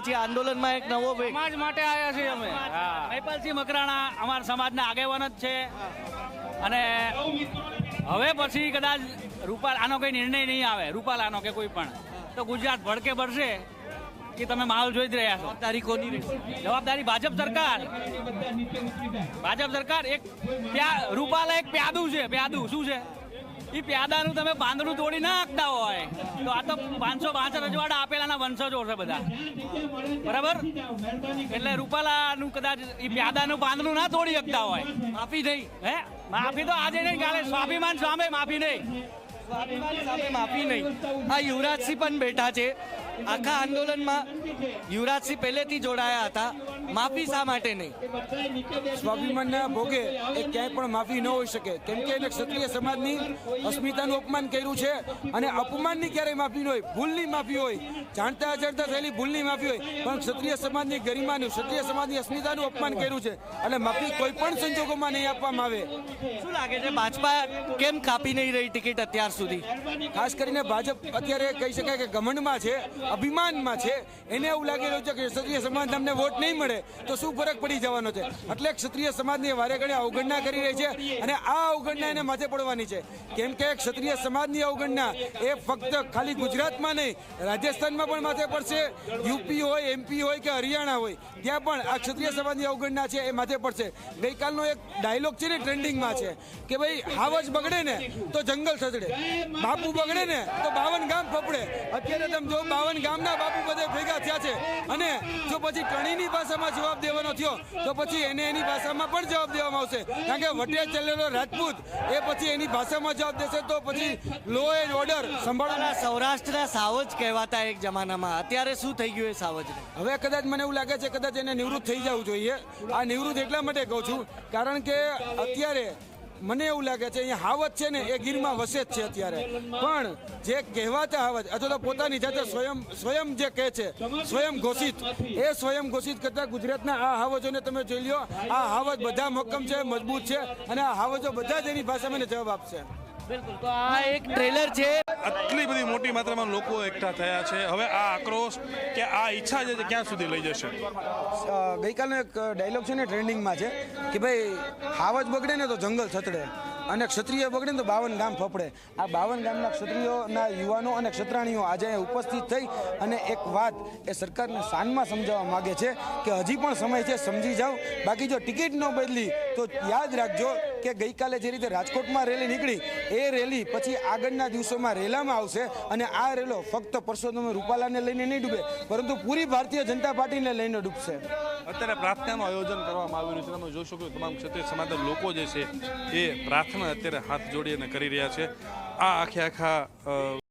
પછી આંદોલનમાં એક નવો સમાજ માટે આવ્યા છીએ અમે. મહિપાલસિંહ મકરાણા અમારા સમાજના આગેવાન જ છે અને હવે પછી કદાચ આનો કોઈ નિર્ણય નહીં આવે રૂપાલાનો કે કોઈ પણ, તો ગુજરાત ભડકે ભરશે કે તમે માહોલ જોઈ જ રહ્યા છો. તારીખ કોની રહેશે? જવાબદારી ભાજપ સરકાર. એક રૂપાલા એક પ્યાદું છે. પ્યાદું શું છે? એ પ્યાદાનું તમે પાંદડું તોડી ના આપતા હોય તો આ તો 562 રજવાડા આપેલાના વંશજો છે બધા, બરાબર? એટલે રૂપાલાનું કદાચ એ પ્યાદાનું પાંદડું ના તોડી શકતા હોય. માફી નહીં, હે માફી તો આજે નહીં, કાલે સ્વાભિમાન સામે માફી નહીં. માફી નહીં. આ યુવરાજસિંહ પણ બેઠા છે. આખા આંદોલનમાં યુવરાજસિંહ પહેલેથી જોડાયા હતા. માફી શા માટે નહીં? સ્વાભિમાનના ભોગે એ ક્યાંય પણ માફી ન હોઈ શકે, કેમ કે એને ક્ષત્રિય સમાજની અસ્મિતાનું અપમાન કર્યું છે અને અપમાનની ક્યારેય માફી ન હોય, ભૂલની માફી હોય, જાણતા અજાણતા થયેલી ભૂલની માફી હોય, પણ ક્ષત્રિય સમાજની ગરિમાનું, ક્ષત્રિય સમાજની અસ્મિતાનું અપમાન કર્યું છે એટલે માફી કોઈ પણ સંજોગોમાં નહીં આપવામાં આવે. શું લાગે છે ભાજપા કેમ કાપી નહીં રહી ટિકિટ અત્યાર સુધી? ખાસ કરીને ભાજપ અત્યારે કહી શકાય કે ઘમંડમાં છે, અભિમાનમાં છે. એને એવું લાગી રહ્યું છે કે ક્ષત્રિય સમાજ અમને વોટ નહીં મળે તો શું ફરક પડી જવાનો છે, એટલે ક્ષત્રિય સમાજની વારે ઘડી અવગણના કરી રહી છે અને આ અવગણના એને માથે પડવાની છે. કેમ કે ક્ષત્રિય સમાજની અવગણના એ ફક્ત ખાલી ગુજરાતમાં નહીં, રાજસ્થાનમાં પણ માથે પડશે, યુપી હોય, એમપી હોય કે હરિયાણા હોય, ત્યાં પણ આ ક્ષત્રિય સમાજની અવગણના છે એ માથે પડશે. ગઈકાલનો એક ડાયલોગ છે ને ટ્રેન્ડિંગમાં છે કે ભાઈ હાવજ બગડે ને તો જંગલ સજડે, બાપુ બગડે ને તો 52 ગામ ફફડે. અત્યારે તમે જો 52 ગામના બાપુ બધે ભેગા થયા છે અને જો પછી ટણીની ભાષામાં જવાબ દેવાનો થયો તો પછી એને એની ભાષામાં પણ જવાબ દેવામાં આવશે, કારણ કે વટે ચલેલો રાજપૂત એ પછી એની ભાષામાં જવાબ દેશે તો પછી લો એન્ડ ઓર્ડર સંભાળવાના. સૌરાષ્ટ્રના સાવજ કહેવાતા એક જમાનામાં, અત્યારે શું થઈ ગયું એ સાવજને? હવે કદાચ મને એવું લાગે છે કદાચ એને નિવૃત્ત થઈ જવું જોઈએ. આ નિવૃત્ત એટલા માટે કહું છું કારણ કે અત્યારે મને એવું લાગે છે અહીંયા હાવજ છે ને એ ગીરમાં વસે જ છે અત્યારે, પણ જે કહેવાતા હાવજ અથવા તો પોતાની જાતે સ્વયં જે કહે છે સ્વયં ઘોષિત, એ સ્વયં ઘોષિત કરતા ગુજરાતના આ હાવજોને તમે જોઈ લો. આ હાવજ બધા મક્કમ છે, મજબૂત છે અને આ હાવજો બધા જ એની ભાષામાં જવાબ આપશે. બિલકુલ. તો આ એક ટ્રેલર છે. આટલી બધી મોટી માત્રામાં લોકો એકઠા થયા છે. હવે આ આક્રોશ કે આ ઈચ્છા છે ક્યાં સુધી લઈ જશે? ગઈકાલનો એક ડાયલોગ છે ને ટ્રેન્ડિંગમાં છે કે ભાઈ હાવજ બગડે ને તો જંગલ છતડે અને ક્ષત્રિય બગડે ને તો 52 ગામ ફફડે. આ 52 ગામના ક્ષત્રિયોના યુવાનો અને ક્ષત્રાણીઓ આજે ઉપસ્થિત થઈ અને એક વાત એ સરકારને શાનમાં સમજાવવા માગે છે કે હજી પણ સમય છે, સમજી જાઓ. બાકી જો ટિકિટ ન બદલી તો યાદ રાખજો કે ગઈકાલે જે રીતે રાજકોટમાં રેલી નીકળી એ રેલી પછી આગળના દિવસોમાં રેલામાં આવશે અને આ રેલો ફક્ત પરસોત્તમ રૂપાલાને લઈને નહીં ડૂબે પરંતુ પૂરી ભારતીય જનતા પાર્ટીને લઈને ડૂબશે. અત્યારે પ્રાર્થનાનું આયોજન કરવામાં આવી રહ્યું છે. તમે જોશો કે તમામ ક્ષત્રિય સમાજના લોકો જે છે એ પ્રાર્થના અત્યારે હાથ જોડીને કરી રહ્યા છે. આ આખા